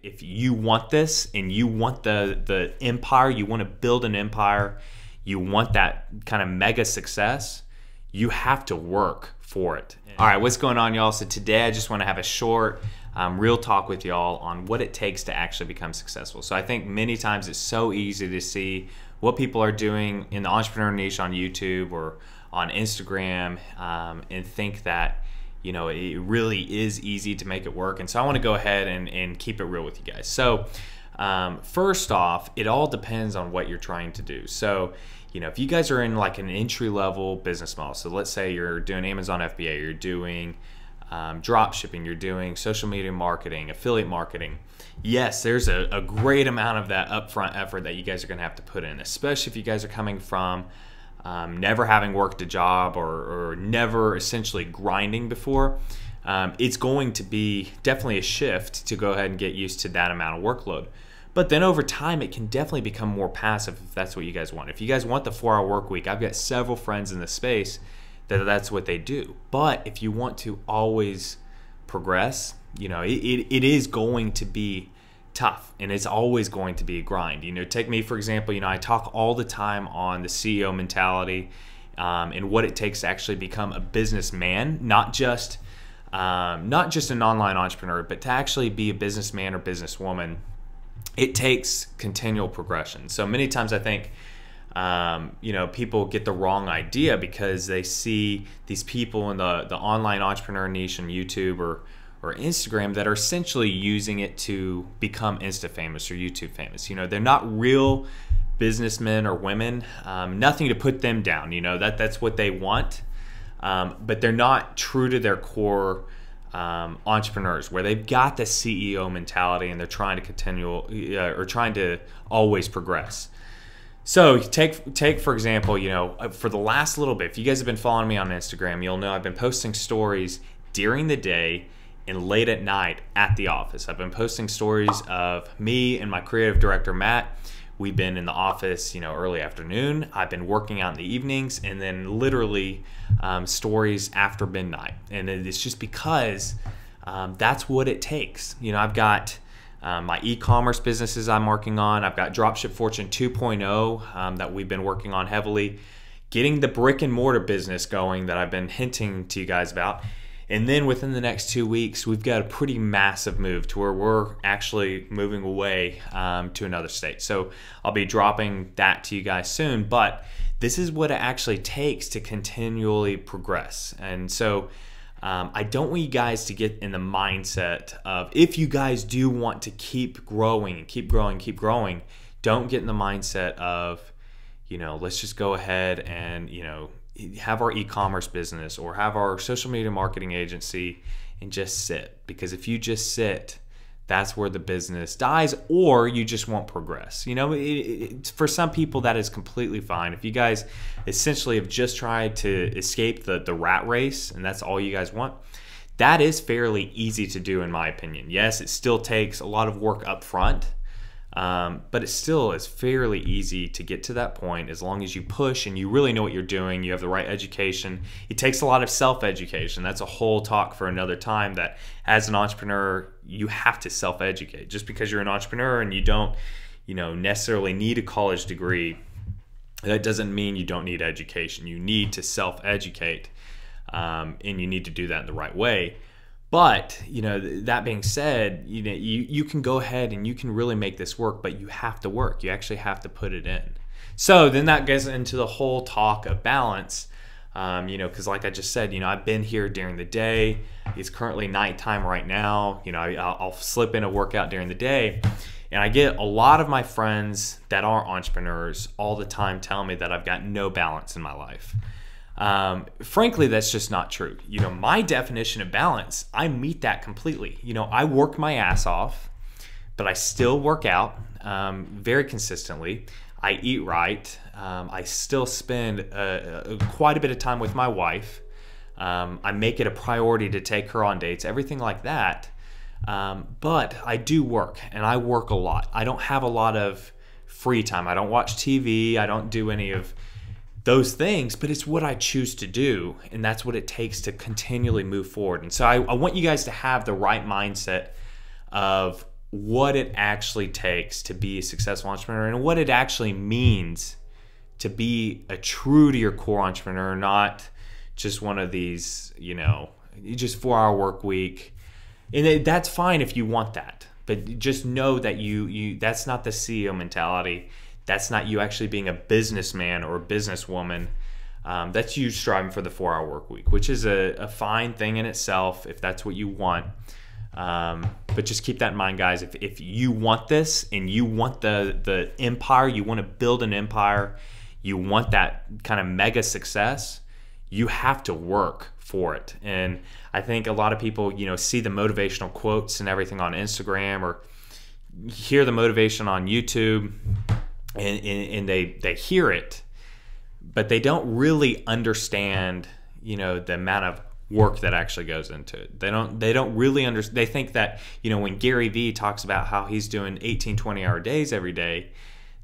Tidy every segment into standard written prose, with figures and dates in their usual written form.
if you want this and you want the empire, you want to build an empire, you want that kind of mega success, you have to work for it. All right, what's going on, y'all? So today I just want to have a short, real talk with y'all on what it takes to actually become successful. So I think many times it's so easy to see what people are doing in the entrepreneur niche on YouTube or on Instagram, and think that, you know, it really is easy to make it work. And so I want to go ahead and keep it real with you guys. So first off, it all depends on what you're trying to do. So, you know, if you guys are in like an entry-level business model, so let's say you're doing Amazon FBA, you're doing drop shipping, you're doing social media marketing, affiliate marketing, yes, there's a great amount of that upfront effort that you guys are going to have to put in, especially if you guys are coming from never having worked a job or never essentially grinding before. It's going to be definitely a shift to go ahead and get used to that amount of workload. But then over time, it can definitely become more passive if that's what you guys want. If you guys want the 4-hour work week, I've got several friends in this space that's what they do. But if you want to always progress, you know, it is going to be tough, and it's always going to be a grind. You know, take me for example. You know, I talk all the time on the CEO mentality and what it takes to actually become a businessman, not just an online entrepreneur, but to actually be a businessman or businesswoman. It takes continual progression. So many times I think, you know, people get the wrong idea because they see these people in the online entrepreneur niche on YouTube or Instagram that are essentially using it to become Insta famous or YouTube famous. You know, they're not real businessmen or women. Nothing to put them down. You know, that's what they want, but they're not true to their core. Entrepreneurs where they've got the CEO mentality and they're trying to trying to always progress. So take for example, you know, for the last little bit, if you guys have been following me on Instagram, you'll know I've been posting stories during the day and late at night at the office. I've been posting stories of me and my creative director, Matt. We've been in the office, you know, early afternoon. I've been working out in the evenings, and then literally stories after midnight. And it's just because that's what it takes. You know, I've got my e-commerce businesses I'm working on. I've got Dropship Fortune 2.0 that we've been working on heavily. Getting the brick and mortar business going that I've been hinting to you guys about. And then within the next 2 weeks, we've got a pretty massive move to where we're actually moving away to another state. So I'll be dropping that to you guys soon, but this is what it actually takes to continually progress. And so I don't want you guys to get in the mindset of, if you guys do want to keep growing and keep growing, don't get in the mindset of, you know, let's just go ahead and, you know, have our e-commerce business or have our social media marketing agency and just sit. Because if you just sit, that's where the business dies, or you just won't progress. You know, for some people that is completely fine. If you guys essentially have just tried to escape the rat race and that's all you guys want, that is fairly easy to do in my opinion. Yes, it still takes a lot of work up front. But it still is fairly easy to get to that point as long as you push and you really know what you're doing, you have the right education. It takes a lot of self-education. That's a whole talk for another time, that as an entrepreneur, you have to self-educate. Just because you're an entrepreneur and you don't, you know, necessarily need a college degree, that doesn't mean you don't need education. You need to self-educate, and you need to do that in the right way. But, you know, that being said, you know, you can go ahead and you can really make this work, but you have to work. You actually have to put it in. So then that gets into the whole talk of balance, you know, because like I just said, you know, I've been here during the day. It's currently nighttime right now. You know, I'll slip in a workout during the day. And I get a lot of my friends that are entrepreneurs all the time telling me that I've got no balance in my life. Frankly, that's just not true. You know, my definition of balance, I meet that completely. You know, I work my ass off, but I still work out very consistently. I eat right. I still spend quite a bit of time with my wife. I make it a priority to take her on dates, everything like that. But I do work, and I work a lot. I don't have a lot of free time. I don't watch TV. I don't do any of those things, but it's what I choose to do, and that's what it takes to continually move forward. And so I want you guys to have the right mindset of what it actually takes to be a successful entrepreneur and what it actually means to be a true to your core entrepreneur, not just one of these, just 4-hour work week. And that's fine if you want that, but just know that you that's not the CEO mentality. That's not you actually being a businessman or a businesswoman. That's you striving for the 4-hour work week, which is a fine thing in itself if that's what you want. But just keep that in mind, guys. If you want this and you want the empire, you want to build an empire, you want that kind of mega success, you have to work for it. And I think a lot of people, see the motivational quotes and everything on Instagram or hear the motivation on YouTube and they hear it, but they don't really understand, the amount of work that actually goes into it. They don't really understand. They think that, when Gary Vee talks about how he's doing 18, 20-hour days every day,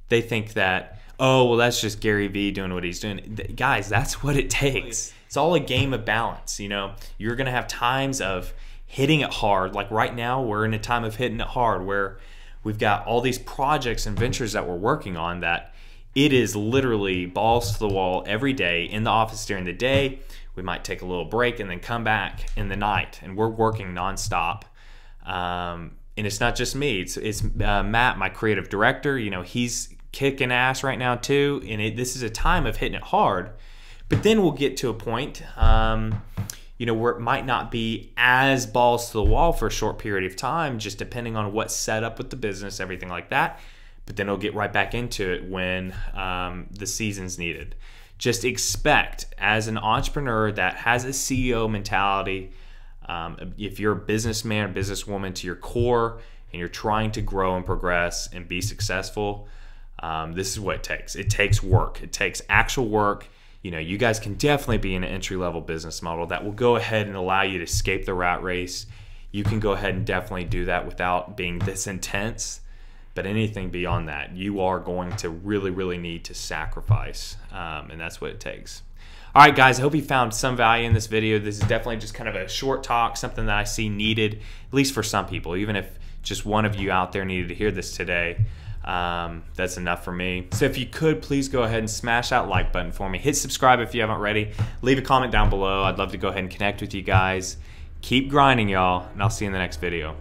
they think that, oh, well, that's just Gary Vee doing what he's doing. Guys, that's what it takes. It's all a game of balance. You're going to have times of hitting it hard. Like right now, we're in a time of hitting it hard where we've got all these projects and ventures that we're working on that it is literally balls to the wall every day in the office during the day. We might take a little break and then come back in the night, and we're working nonstop. And it's not just me. It's Matt, my creative director. He's kicking ass right now too, and this is a time of hitting it hard. But then we'll get to a point, where it might not be as balls to the wall for a short period of time, just depending on what's set up with the business, everything like that. But then it'll get right back into it when the season's needed. Just expect, as an entrepreneur that has a CEO mentality, if you're a businessman or businesswoman to your core and you're trying to grow and progress and be successful, this is what it takes. It takes work. It takes actual work. You guys can definitely be in an entry-level business model that will go ahead and allow you to escape the rat race. You can go ahead and definitely do that without being this intense. But anything beyond that, you are going to really, really need to sacrifice, and that's what it takes. All right, guys, I hope you found some value in this video. This is definitely just kind of a short talk, something that I see needed, at least for some people. Even if just one of you out there needed to hear this today, that's enough for me. So if you could, please go ahead and smash that like button for me. Hit subscribe if you haven't already. Leave a comment down below. I'd love to go ahead and connect with you guys. Keep grinding, y'all, and I'll see you in the next video.